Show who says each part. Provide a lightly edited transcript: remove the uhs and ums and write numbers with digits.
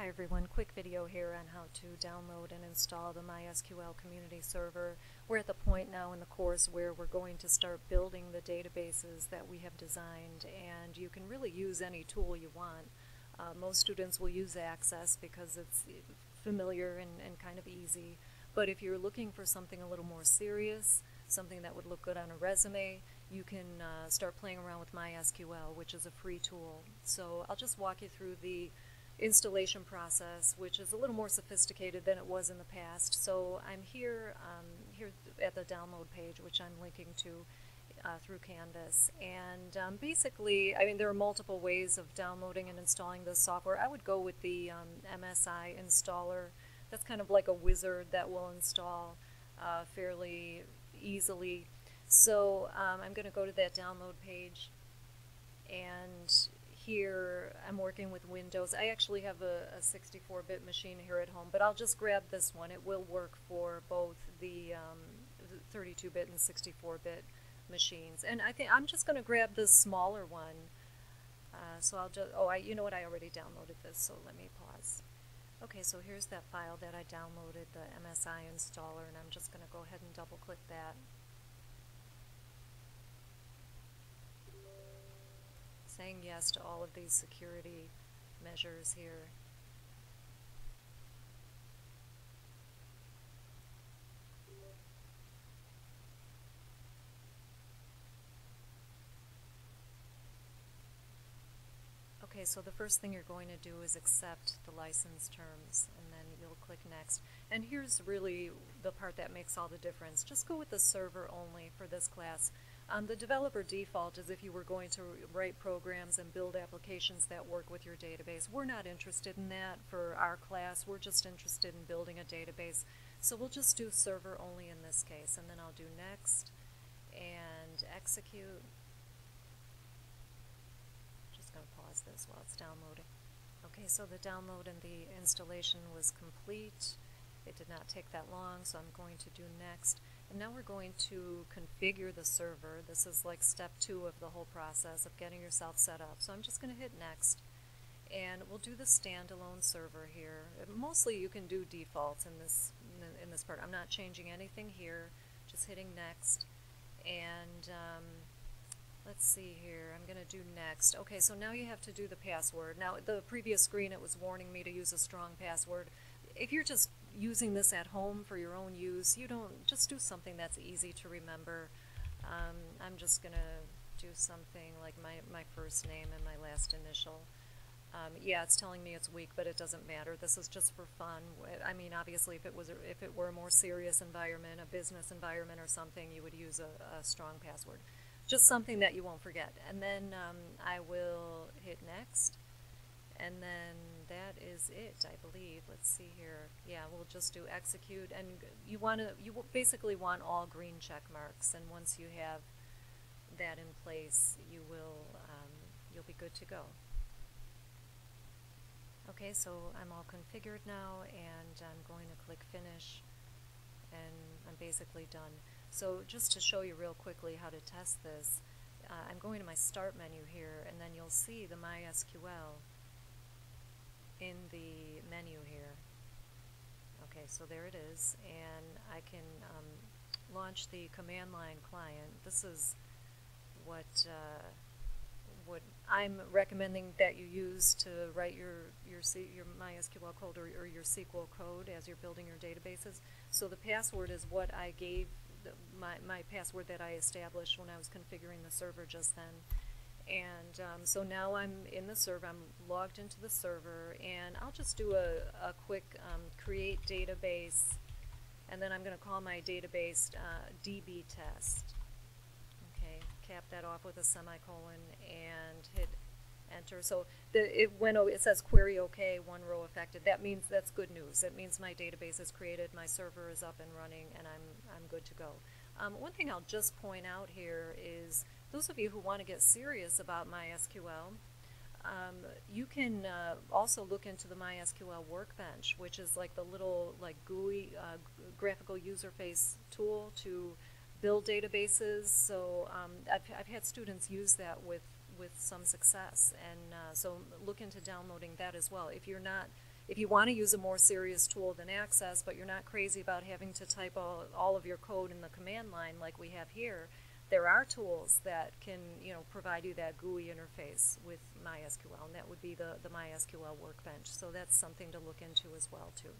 Speaker 1: Hi everyone, quick video here on how to download and install the MySQL community server. We're at the point now in the course where we're going to start building the databases that we have designed, and you can really use any tool you want. Most students will use Access because it's familiar and kind of easy, but if you're looking for something a little more serious, something that would look good on a resume, you can start playing around with MySQL, which is a free tool. So I'll just walk you through the installation process, which is a little more sophisticated than it was in the past. So I'm here at the download page, which I'm linking to through Canvas. And basically, I mean, there are multiple ways of downloading and installing this software. I would go with the MSI installer. That's kind of like a wizard that will install fairly easily. So I'm going to go to that download page, and here I'm working with Windows. I actually have a 64-bit machine here at home, but I'll just grab this one. It will work for both the 32-bit and 64-bit machines. And I think I'm just going to grab this smaller one. So I'll just, you know what, I already downloaded this, so let me pause. Okay, so here's that file that I downloaded, the MSI installer, and I'm just going to go ahead and double-click that. Saying yes to all of these security measures here. Okay, so the first thing you're going to do is accept the license terms, and then you'll click next. And here's really the part that makes all the difference. Just go with the server only for this class. The developer default is if you were going to write programs and build applications that work with your database. We're not interested in that for our class. We're just interested in building a database. So we'll just do server only in this case, and then I'll do next and execute. Just going to pause this while it's downloading. Okay, so the download and the installation was complete. It did not take that long, so I'm going to do next. And now we're going to configure the server. This is like step 2 of the whole process of getting yourself set up. So I'm just going to hit next, and we'll do the standalone server here. Mostly you can do defaults in this part. I'm not changing anything here, just hitting next. And let's see here, I'm going to do next. Okay, so now you have to do the password. Now, the previous screen, it was warning me to use a strong password. If you're just using this at home for your own use, you don't, just do something that's easy to remember. I'm just going to do something like my first name and my last initial. Yeah, it's telling me it's weak, but it doesn't matter. This is just for fun. I mean, obviously, if it were a more serious environment, a business environment or something, you would use a strong password. Just something that you won't forget. And then I will hit next, and then that is it, I believe. Let's see here. Yeah, we'll just do execute, and you basically want all green check marks, and once you have that in place, you'll be good to go. Okay, so I'm all configured now, and I'm going to click finish, and I'm basically done. So just to show you real quickly how to test this, I'm going to my start menu here, and then you'll see the MySQL in the menu here. Okay, so there it is, and I can launch the command line client. This is what I'm recommending that you use to write your MySQL code or your SQL code as you're building your databases. So the password is what I gave, my password that I established when I was configuring the server just then. And so now I'm in the server, I'm logged into the server, and I'll just do a quick create database, and then I'm going to call my database DB test. Okay, cap that off with a semicolon and hit enter. So when it says query OK, 1 row affected, that means that's good news. That means my database is created, my server is up and running, and I'm good to go. One thing I'll just point out here is those of you who want to get serious about MySQL, you can also look into the MySQL Workbench, which is like the little GUI, graphical user face tool to build databases. So I've had students use that with some success, and so look into downloading that as well. If you're not if you want to use a more serious tool than Access, but you're not crazy about having to type all of your code in the command line like we have here, there are tools that can, provide you that GUI interface with MySQL, and that would be the MySQL workbench. So that's something to look into as well, too.